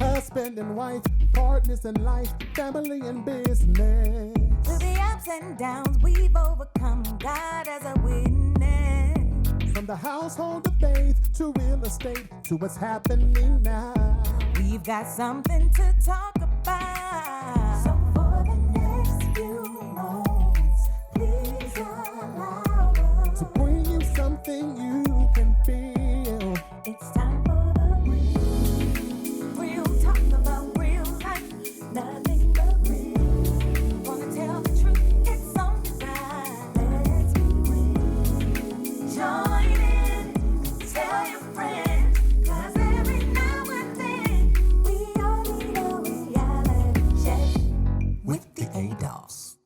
husband and wife, partners in life, family and business. Through the ups and downs, we've overcome. God as a witness. From the household of faith to real estate to what's happening now. We've got something to talk about. So for the next few moments, please allow us to bring you something you can feel. It's time for the real talk about real life. Nothing but real. Wanna tell the truth, it's on design. Let's be real. Join in, tell your friends, 'cause every now and then we all need a reality check with the Adolphs.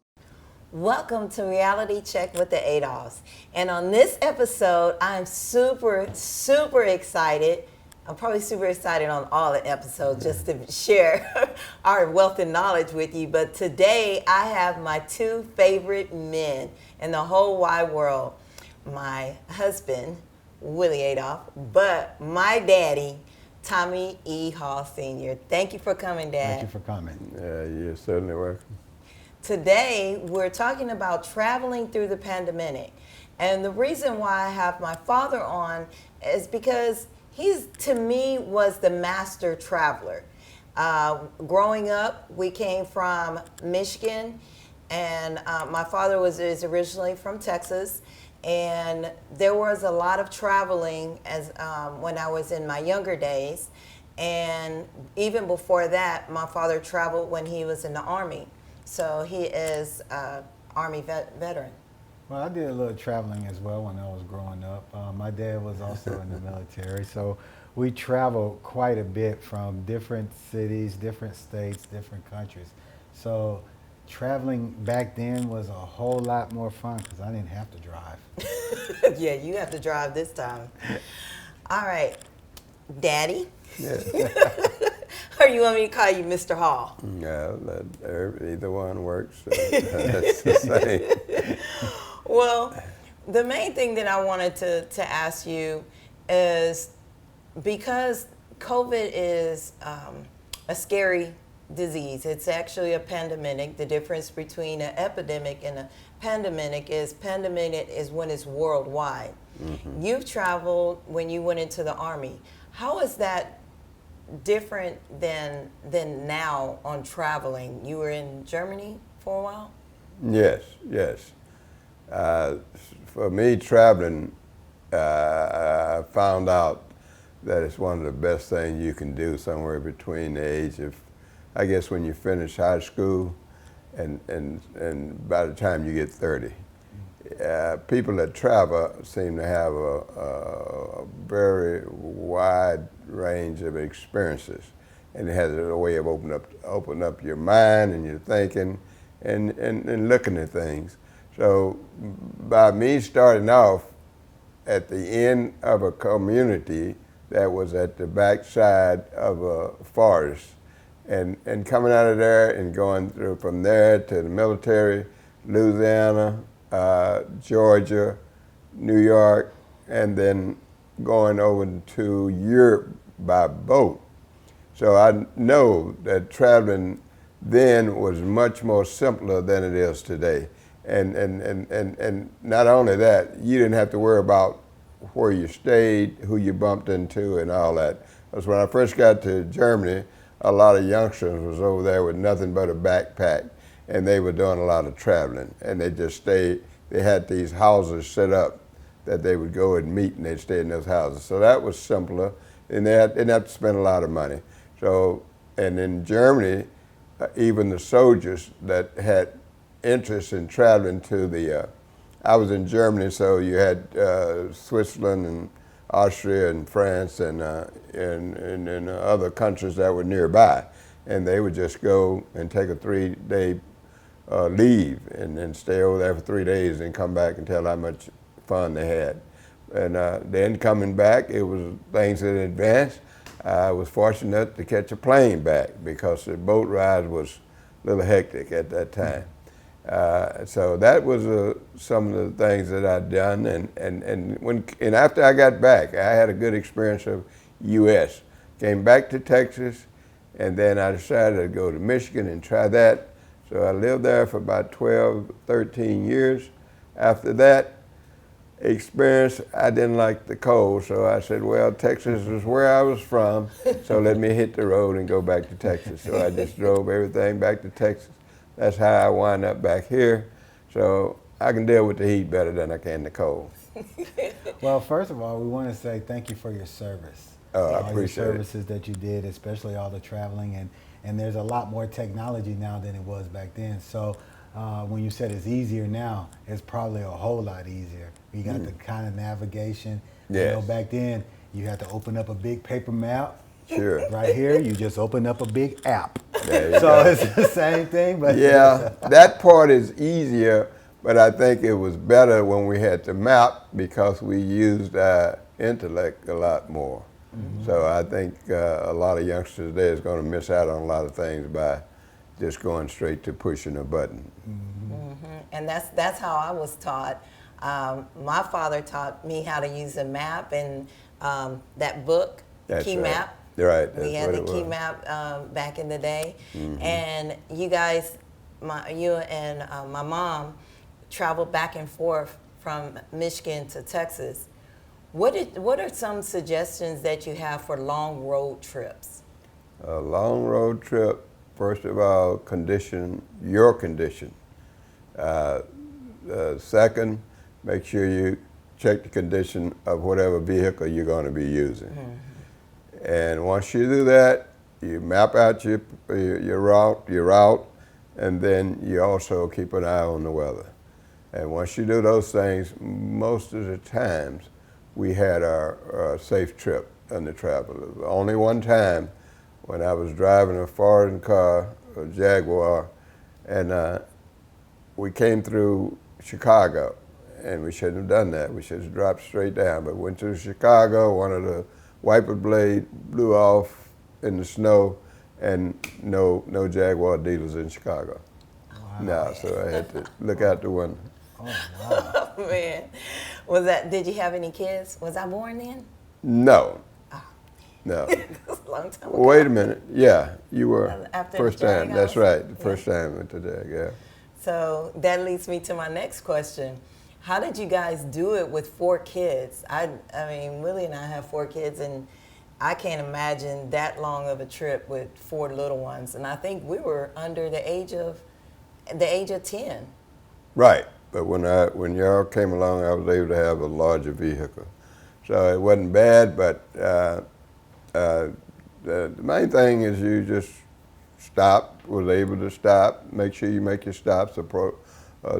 Welcome to Reality Check with the Adolphs. And on this episode, I'm super excited. I'm probably super excited on all the episodes just to share our wealth and knowledge with you. But today, I have my two favorite men in the whole wide world. My husband, Willie Adolph, but my daddy, Tommy E. Hall Sr. Thank you for coming, Dad. Thank you for coming. You're certainly welcome. Today, we're talking about traveling through the pandemic. And the reason why I have my father on is because he's, to me, was the master traveler. Growing up, we came from Michigan, and my father is originally from Texas. And there was a lot of traveling as when I was in my younger days. And even before that, my father traveled when he was in the Army. So he is an Army veteran. Well, I did a little traveling as well when I was growing up. My dad was also in the military, so we traveled quite a bit from different cities, different states, different countries. So traveling back then was a whole lot more fun because I didn't have to drive. Yeah, you have to drive this time. All right, Daddy. Yeah. Or you want me to call you Mr. Hall? No, either one works. That's the same. Well, the main thing that I wanted to ask you is, because COVID is a scary disease. It's actually a pandemic. The difference between an epidemic and a pandemic is when it's worldwide. Mm-hmm. You've traveled when you went into the Army. How is that different than now on traveling? You were in Germany for a while? Yes. For me, traveling, I found out that it's one of the best things you can do somewhere between the age of, I guess, when you finish high school and by the time you get 30. People that travel seem to have a very wide range of experiences, and it has a way of open up your mind and your thinking and looking at things. So by me starting off at the end of a community that was at the backside of a forest, and coming out of there and going through from there to the military, Louisiana, Georgia, New York, and then going over to Europe by boat. So I know that traveling then was much more simpler than it is today. And not only that, you didn't have to worry about where you stayed, who you bumped into, and all that. Because when I first got to Germany, a lot of youngsters was over there with nothing but a backpack, and they were doing a lot of traveling, and they just stayed. They had these houses set up that they would go and meet, and they'd stay in those houses. So that was simpler, and they didn't have to spend a lot of money. So, and in Germany, even the soldiers that had interest in traveling to the, I was in Germany, so you had Switzerland and Austria and France and other countries that were nearby, and they would just go and take a 3-day leave and then stay over there for 3 days and come back and tell how much fun they had. And then coming back, it was things in advance. I was fortunate to catch a plane back because the boat ride was a little hectic at that time. So that was some of the things that I'd done, and after I got back, I had a good experience of U.S. Came back to Texas, And then I decided to go to Michigan and try that. So I lived there for about 12, 13 years. After that experience, I didn't like the cold, so I said, well, Texas is where I was from, so let me hit the road and go back to Texas. So I just drove everything back to Texas. That's how I wind up back here. So I can deal with the heat better than I can the cold. Well, first of all, we want to say thank you for your service. Oh, I all appreciate your it. services that you did, especially all the traveling, and there's a lot more technology now than it was back then. So when you said it's easier now, it's probably a whole lot easier. You got the kind of navigation. Yes. You know, back then you had to open up a big paper map. Sure. Right here, you just open up a big app. There you So go. it's the same thing, but Yeah, that part is easier, but I think it was better when we had the map because we used our intellect a lot more. So I think a lot of youngsters today is going to miss out on a lot of things by just going straight to pushing a button. And that's how I was taught. My father taught me how to use a map and that book, That's Key right. Map. Right, that's We had what the it Key was. Map back in the day. And you guys, you and my mom traveled back and forth from Michigan to Texas. What are some suggestions that you have for long road trips? A long road trip, first of all, condition your condition. Second, make sure you check the condition of whatever vehicle you're going to be using. And once you do that, you map out your route, and then you also keep an eye on the weather. And once you do those things, most of the times we had our safe trip on the travel. Only one time when I was driving a foreign car, a Jaguar, and we came through Chicago, and we shouldn't have done that. We should have dropped straight down, but went through Chicago, one of the wiper blade blew off in the snow, and no Jaguar dealers in Chicago. Wow. No, so I had to look out the window. Oh, wow. Oh, man. Did you have any kids? Was I born then? No, no. That's a long time ago. Wait a minute. Yeah, you were After first the time. Jag That's house? right. The first time with the Jag. Yeah. So that leads me to my next question. How did you guys do it with 4 kids? I mean, Willie and I have 4 kids, and I can't imagine that long of a trip with 4 little ones. And I think we were under the age of 10. Right. But when y'all came along, I was able to have a larger vehicle, so it wasn't bad. But the main thing is you just was able to stop. Make sure you make your stops,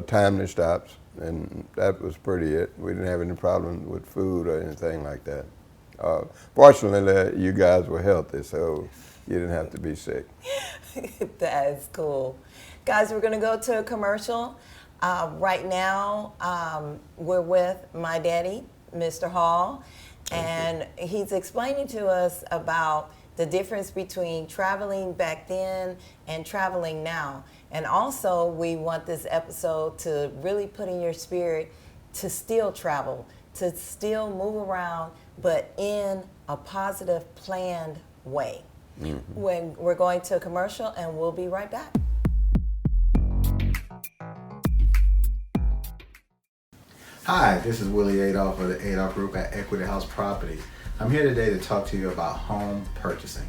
timely stops, and that was pretty it. We didn't have any problem with food or anything like that. Fortunately, you guys were healthy, so you didn't have to be sick. That's cool. Guys, we're going to go to a commercial. Right now, we're with my daddy, Mr. Hall, and he's explaining to us about the difference between traveling back then and traveling now. And also, we want this episode to really put in your spirit to still travel, to still move around, but in a positive, planned way. When we're going to a commercial, and we'll be right back. Hi, this is Willie Adolph of the Adolph Group at Equity House Properties. I'm here today to talk to you about home purchasing.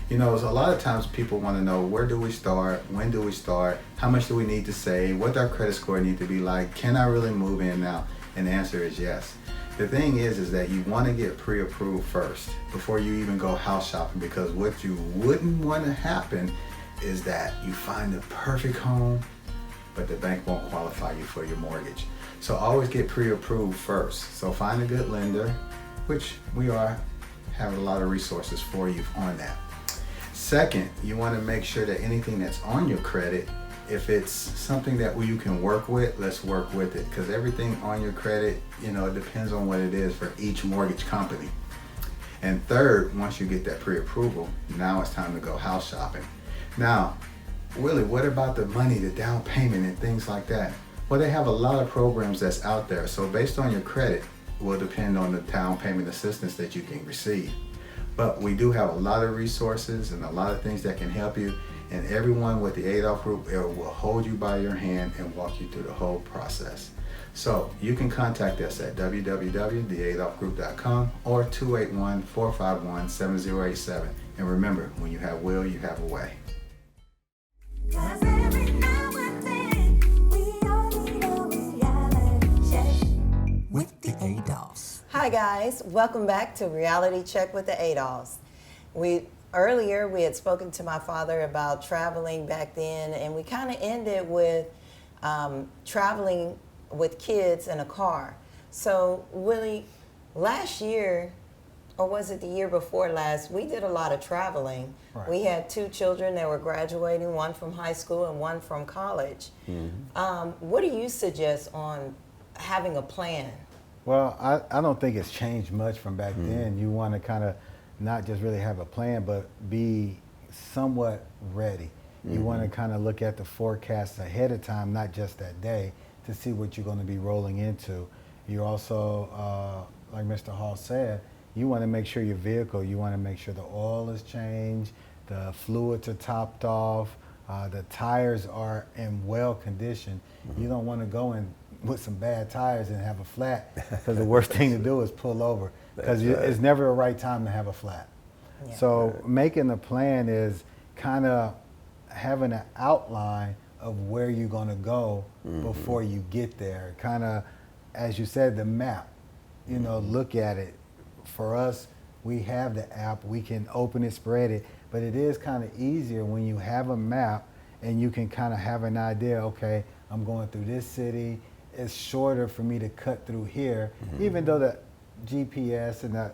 You know, a lot of times people want to know, where do we start? When do we start? How much do we need to save? What does our credit score need to be like? Can I really move in now? And the answer is yes. The thing is that you want to get pre-approved first before you even go house shopping, because what you wouldn't want to happen is that you find the perfect home, but the bank won't qualify you for your mortgage. So always get pre-approved first. So find a good lender, which we have a lot of resources for you on that. Second, you want to make sure that anything that's on your credit, if it's something that you can work with, let's work with it, because everything on your credit, you know, it depends on what it is for each mortgage company. And third, once you get that pre-approval, now it's time to go house shopping. Now, Willie, what about the money, the down payment and things like that? Well, they have a lot of programs that's out there. So based on your credit will depend on the down payment assistance that you can receive. But we do have a lot of resources and a lot of things that can help you. And everyone with the Adolphs Group will hold you by your hand and walk you through the whole process. So you can contact us at www.theadolphsgroup.com or 281-451-7087. And remember, when you have will, you have a way. 'Cause every now and then we all need a reality check with the Adolphs. Hi guys, welcome back to Reality Check with the Adolphs. Earlier we had spoken to my father about traveling back then, and we kind of ended with traveling with kids in a car. So Willie, last year, or was it the year before last, we did a lot of traveling. Right. We had 2 children that were graduating, one from high school and one from college. What do you suggest on having a plan? Well, I don't think it's changed much from back then. You want to kind of not just really have a plan, but be somewhat ready. You want to kind of look at the forecast ahead of time, not just that day, to see what you're going to be rolling into. You also, like Mr. Hall said, you want to make sure your vehicle, you want to make sure the oil is changed, the fluids are topped off, the tires are in well condition. You don't want to go in with some bad tires and have a flat, because the worst thing to do is pull over, because it's never a right time to have a flat. Yeah. So making a plan is kind of having an outline of where you're going to go before you get there. Kind of, as you said, the map, look at it. For us, we have the app, we can open it, spread it, but it is kind of easier when you have a map and you can kind of have an idea, okay, I'm going through this city, it's shorter for me to cut through here, even though the GPS and the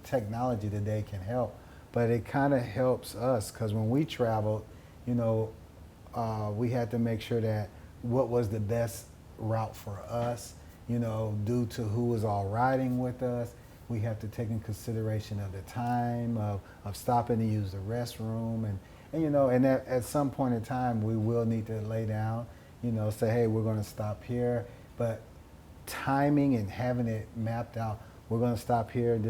technology today can help, but it kind of helps us, because when we traveled, we had to make sure that what was the best route for us, due to who was all riding with us. We have to take in consideration of the time of stopping to use the restroom, and at some point in time we will need to lay down, say, hey, we're going to stop here, but timing and having it mapped out, we're going to stop here, and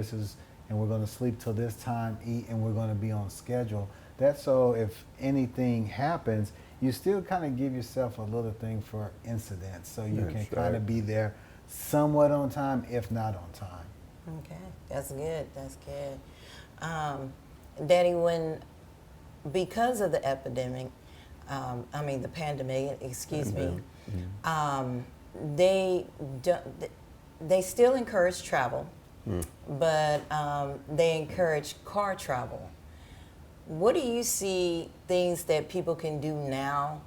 we're going to sleep till this time, eat, and we're going to be on schedule. That's so if anything happens, you still kind of give yourself a little thing for incidents, so you can kind of be there somewhat on time, if not on time. Okay, that's good. That's good. Daddy, because of the epidemic, the pandemic, excuse me, they still encourage travel, but they encourage car travel. What do you see things that people can do now,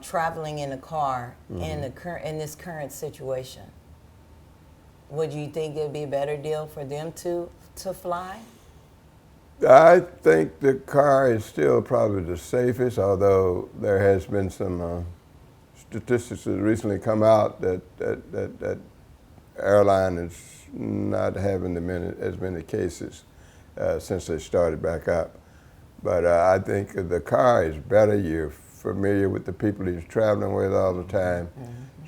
traveling in a car in this current situation? Would you think it would be a better deal for them to fly? I think the car is still probably the safest, although there has been some statistics that recently come out that airline is not having as many cases since they started back up. But I think the car is better. You're familiar with the people you're traveling with all the time.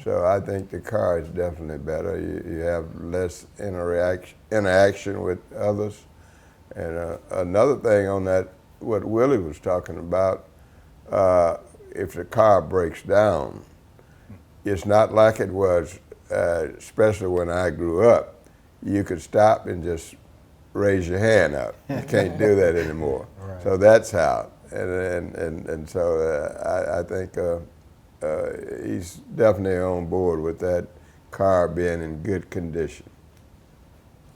So I think the car is definitely better. You have less interaction with others. And another thing on that, what Willie was talking about, if the car breaks down, it's not like it was, especially when I grew up. You could stop and just raise your hand up. You can't do that anymore. Right. So that's how. And so I think he's definitely on board with that car being in good condition.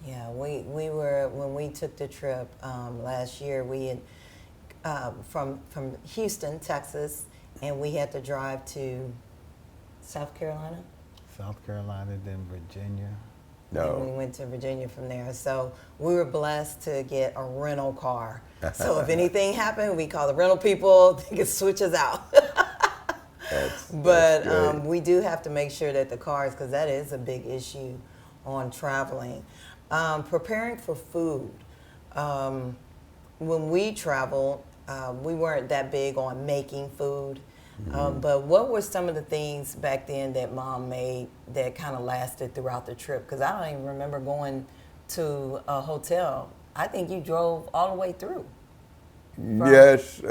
Yeah, we were, when we took the trip last year, we had from Houston, Texas, and we had to drive to South Carolina. South Carolina, then Virginia. No. And we went to Virginia from there. So we were blessed to get a rental car. So if anything happened, we call the rental people, they could switch us out. But we do have to make sure that the cars, because that is a big issue on traveling. Preparing for food. When we traveled, we weren't that big on making food. But what were some of the things back then that Mom made that kind of lasted throughout the trip? Because I don't even remember going to a hotel I think you drove all the way through. Yes,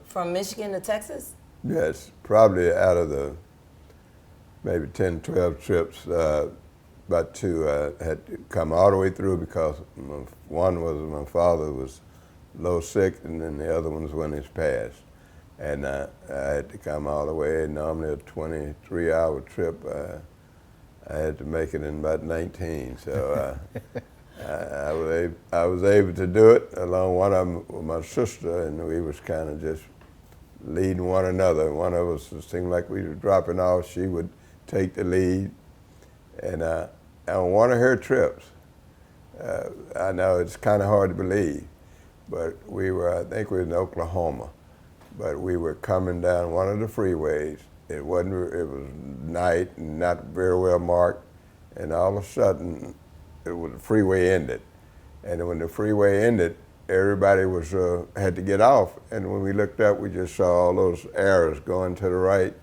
From Michigan to Texas? yes, probably out of the maybe 10, 12 trips, about two had to come all the way through because one was my father was low sick, and then the other one was when he's passed. And I had to come all the way. Normally a 23-hour trip, I had to make it in about 19. So I was able to do it along one of them with my sister, and we was kind of just leading one another. One of us, it seemed like we were dropping off. She would take the lead. And on one of her trips, I know it's kind of hard to believe, but I think we were in Oklahoma, but we were coming down one of the freeways. It was night and not very well marked, and all of a sudden, the freeway ended. And when the freeway ended, everybody had to get off. And when we looked up, we just saw all those arrows going to the right,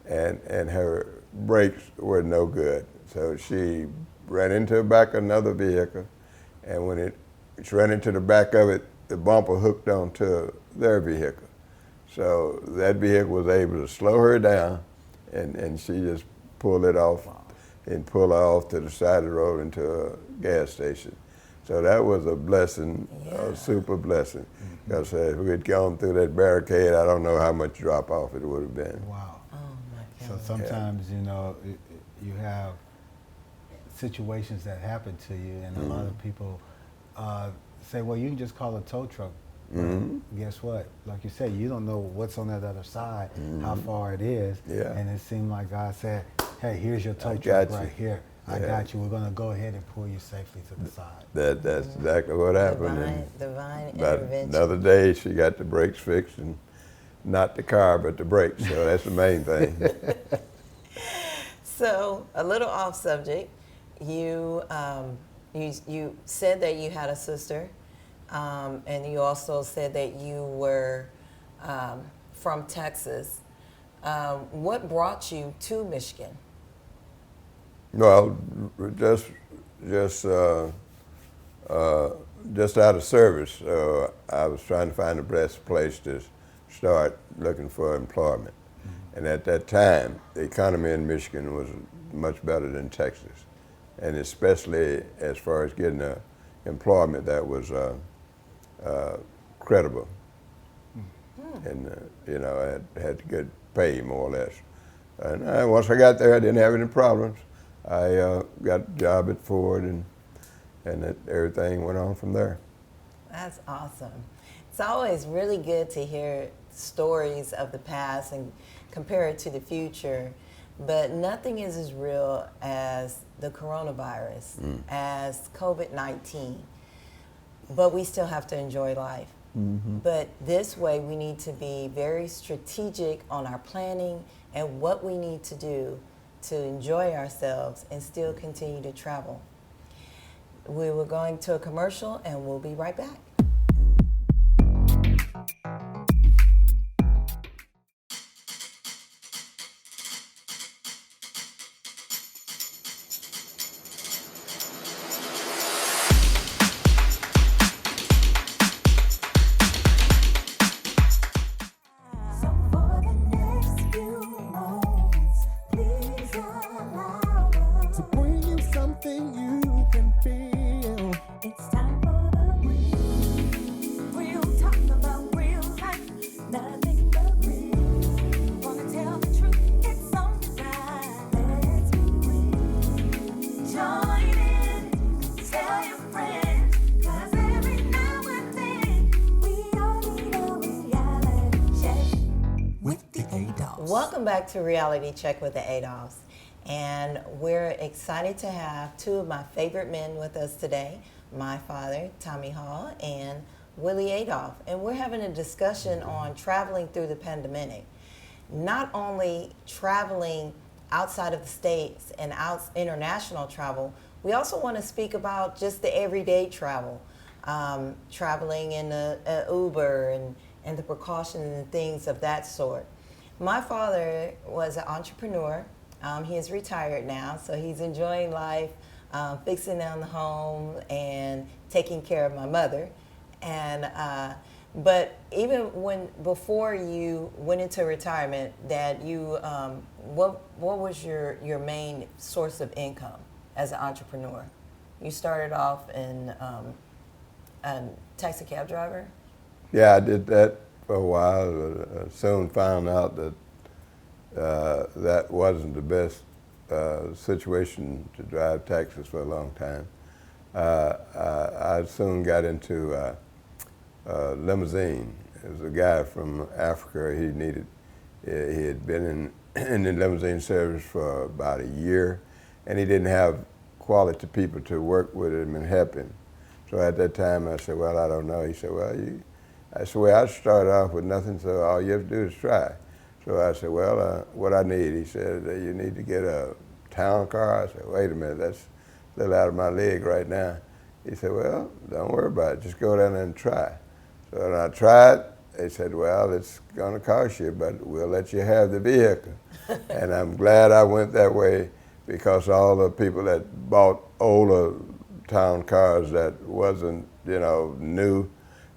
and her brakes were no good. So she ran into the back of another vehicle, and when she ran into the back of it, the bumper hooked onto their vehicle. So that vehicle was able to slow her down, and she just pulled it off and pulled her off to the side of the road into a gas station. So that was a blessing, a super blessing. Because if we had gone through that barricade, I don't know how much drop off it would have been. Wow. Oh my So goodness. sometimes, you have situations that happen to you, and a lot of people say, well, you can just call a tow truck. But guess what? Like you said, you don't know what's on that other side, how far it is. Yeah. And it seemed like God said, hey, here's your tow I truck got you. right here. I Yeah. got you. We're going to go ahead and pull you safely to the side. That's exactly what happened. And Divine about intervention. another day, she got the brakes fixed, and not the car, but the brakes. So that's the main thing. So, a little off subject, you said that you had a sister, and you also said that you were from Texas. What brought you to Michigan? Well, just out of service, so I was trying to find the best place to start looking for employment. And at that time, the economy in Michigan was much better than Texas, and especially as far as getting employment that was credible. And I had to get pay more or less. And once I got there, I didn't have any problems. I got a job at Ford, and everything went on from there. That's awesome. It's always really good to hear stories of the past and compare it to the future, but nothing is as real as the coronavirus, as COVID-19. But we still have to enjoy life. But this way, we need to be very strategic on our planning and what we need to do to enjoy ourselves and still continue to travel. We were going to a commercial, and we'll be right back. So for the next few moments, please allow us To bring you something you can feel. It's time for the real talk about real life, nothing but real. Wanna tell the truth, it's on design. Let's be real. Join in, tell your friends, 'cause every now and then we all need a reality check with the Adolphs. Welcome back to Reality Check with the Adolphs. And we're excited to have two of my favorite men with us today, my father, Tommy Hall, and Willie Adolph. And we're having a discussion on traveling through the pandemic. Not only traveling outside of the States and international travel, we also want to speak about just the everyday travel, traveling in a Uber and the precautions and things of that sort. My father was an entrepreneur. He is retired now, so he's enjoying life, fixing down the home and taking care of my mother. And but even before you went into retirement, Dad, you what was your main source of income as an entrepreneur? You started off in a taxi cab driver. Yeah, I did that for a while. I soon found out that that wasn't the best situation to drive taxis for a long time. I soon got into limousine. There was a guy from Africa. He had been in the limousine service for about a year, and he didn't have quality people to work with him and help him. So at that time, I said, well, I don't know. He said, well, I said, well, I started off with nothing, so all you have to do is try. So I said, well, what I need? He said, you need to get a town car. I said, wait a minute, that's a little out of my league right now. He said, well, don't worry about it. Just go down there and try. So when I tried, they said, well, it's going to cost you, but we'll let you have the vehicle. And I'm glad I went that way, because all the people that bought older town cars that wasn't, new,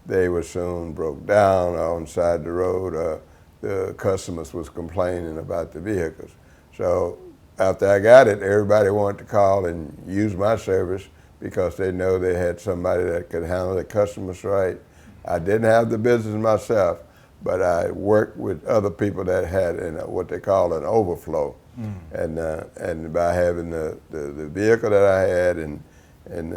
they were soon broke down on the side of the road. The customers was complaining about the vehicles. So after I got it, everybody wanted to call and use my service because they know they had somebody that could handle the customers right. I didn't have the business myself, but I worked with other people that had what they call an overflow. And by having the vehicle that I had, and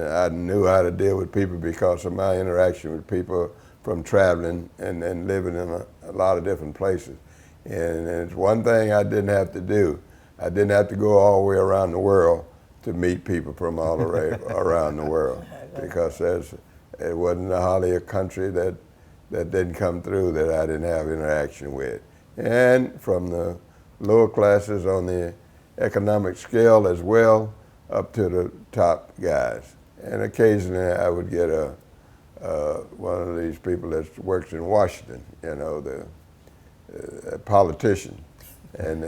I knew how to deal with people because of my interaction with people from traveling and living in a lot of different places. And it's one thing I didn't have to do. I didn't have to go all the way around the world to meet people from all around the world, because it wasn't hardly a country that didn't come through that I didn't have interaction with. And from the lower classes on the economic scale as well, up to the top guys. And occasionally I would get one of these people that works in Washington, the politician, and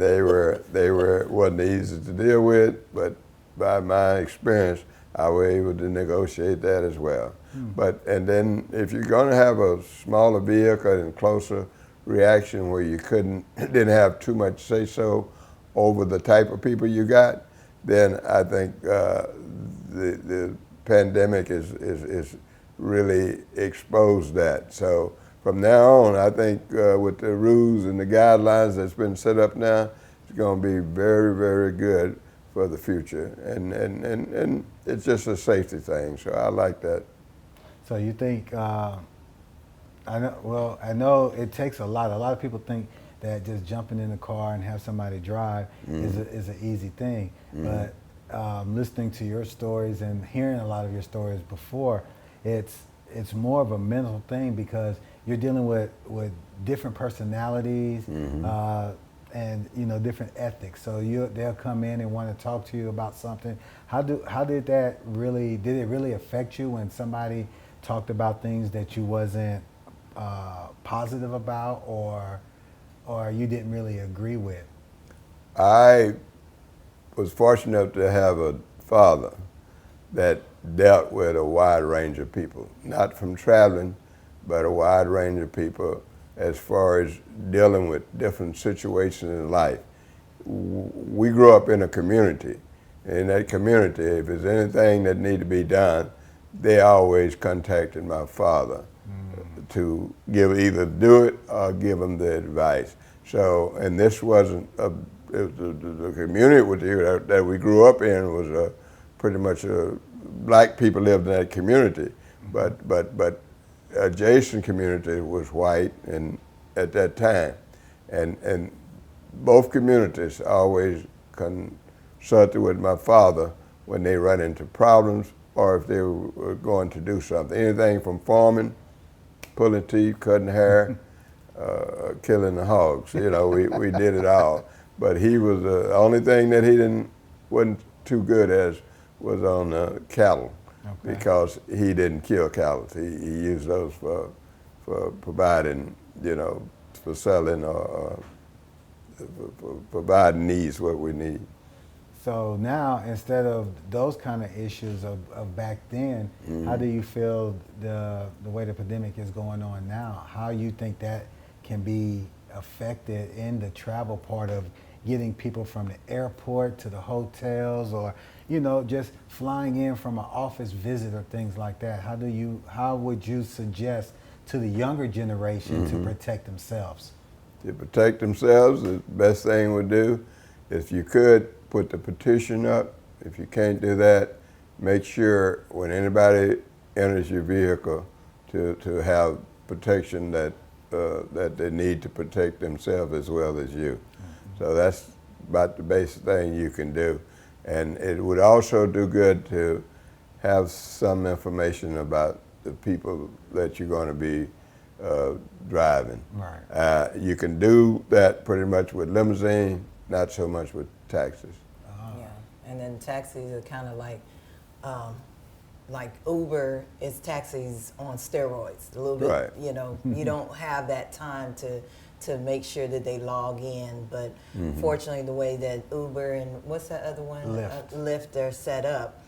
they wasn't easy to deal with, but by my experience, I was able to negotiate that as well. And then if you're going to have a smaller vehicle and closer reaction where you didn't have too much say-so over the type of people you got, then I think the pandemic is really exposed that. So from now on, I think with the rules and the guidelines that's been set up now, it's going to be very, very good for the future. And it's just a safety thing, so I like that. So you think, I know it takes a lot. A lot of people think that just jumping in the car and have somebody drive is an easy thing. But listening to your stories and hearing a lot of your stories before, it's more of a mental thing, because you're dealing with different personalities and different ethics. So they'll come in and want to talk to you about something. How did it really affect you when somebody talked about things that you wasn't positive about, or you didn't really agree with? I was fortunate to have a father that dealt with a wide range of people, not from traveling, but a wide range of people as far as dealing with different situations in life. We grew up in a community. In that community, if there's anything that needed to be done, they always contacted my father to either do it or give them the advice. So, and this wasn't the community that we grew up in was pretty much black people lived in that community, but adjacent community was white, and at that time, and both communities always consulted with my father when they run into problems or if they were going to do something. Anything from farming, pulling teeth, cutting hair, killing the hogs. We did it all. But he was the only thing that he wasn't too good as was on cattle, because he didn't kill cattle. He used those for providing, for selling or for providing needs what we need. So now, instead of those kind of issues of back then, how do you feel the way the pandemic is going on now? How you think that can be affected in the travel part of getting people from the airport to the hotels, or just flying in from an office visit or things like that? How would you suggest to the younger generation to protect themselves? To protect themselves, the best thing would do, if you could, put the petition up. If you can't do that, make sure when anybody enters your vehicle to have protection that they need to protect themselves as well as you. So that's about the basic thing you can do. And it would also do good to have some information about the people that you're going to be driving. Right. You can do that pretty much with limousine, not so much with taxis. Yeah, and then taxis are kind of like Uber is taxis on steroids. A little bit, Right. You don't have that time to make sure that they log in. But fortunately, the way that Uber and what's that other one? Lyft are set up,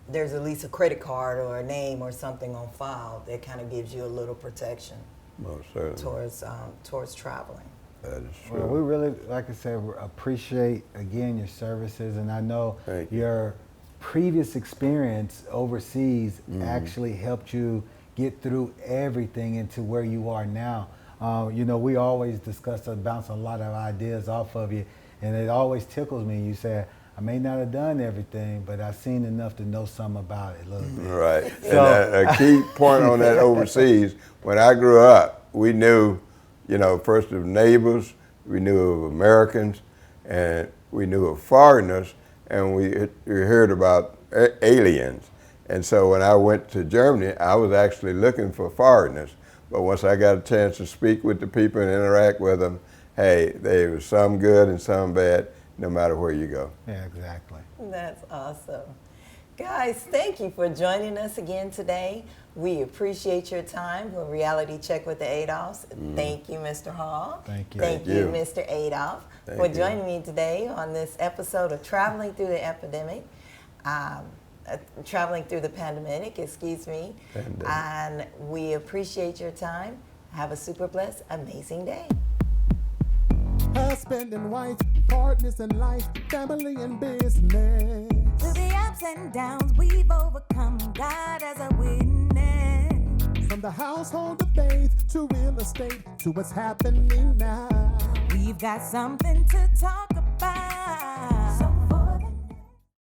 there's at least a credit card or a name or something on file that kind of gives you a little protection Most certainly. towards traveling. That is true. Well, we really, like I said, appreciate again your services, and I know your previous experience overseas actually helped you get through everything into where you are now. We always discuss and bounce a lot of ideas off of you, and it always tickles me. You say, I may not have done everything, but I've seen enough to know something about it a little bit. Right. So, and a key point on that overseas, when I grew up, we knew, first of neighbors, we knew of Americans, and we knew of foreigners, and we heard about aliens. And so when I went to Germany, I was actually looking for foreigners. But once I got a chance to speak with the people and interact with them, hey, there was some good and some bad, no matter where you go. yeah, exactly. That's awesome. Guys, thank you for joining us again today. We appreciate your time for Reality Check with the Adolphs. Thank you, Mr. Hall. Thank you. Thank Thank you, you. Mr. Adolph, Thank for you. joining me today on this episode of Traveling Through the Epidemic. Traveling through the pandemic, excuse me. Pandemic. And we appreciate your time. Have a super blessed, amazing day. Husband and wife, partners in life, family and business. Through the ups and downs, we've overcome. God as a witness. From the household of faith to real estate to what's happening now. We've got something to talk about.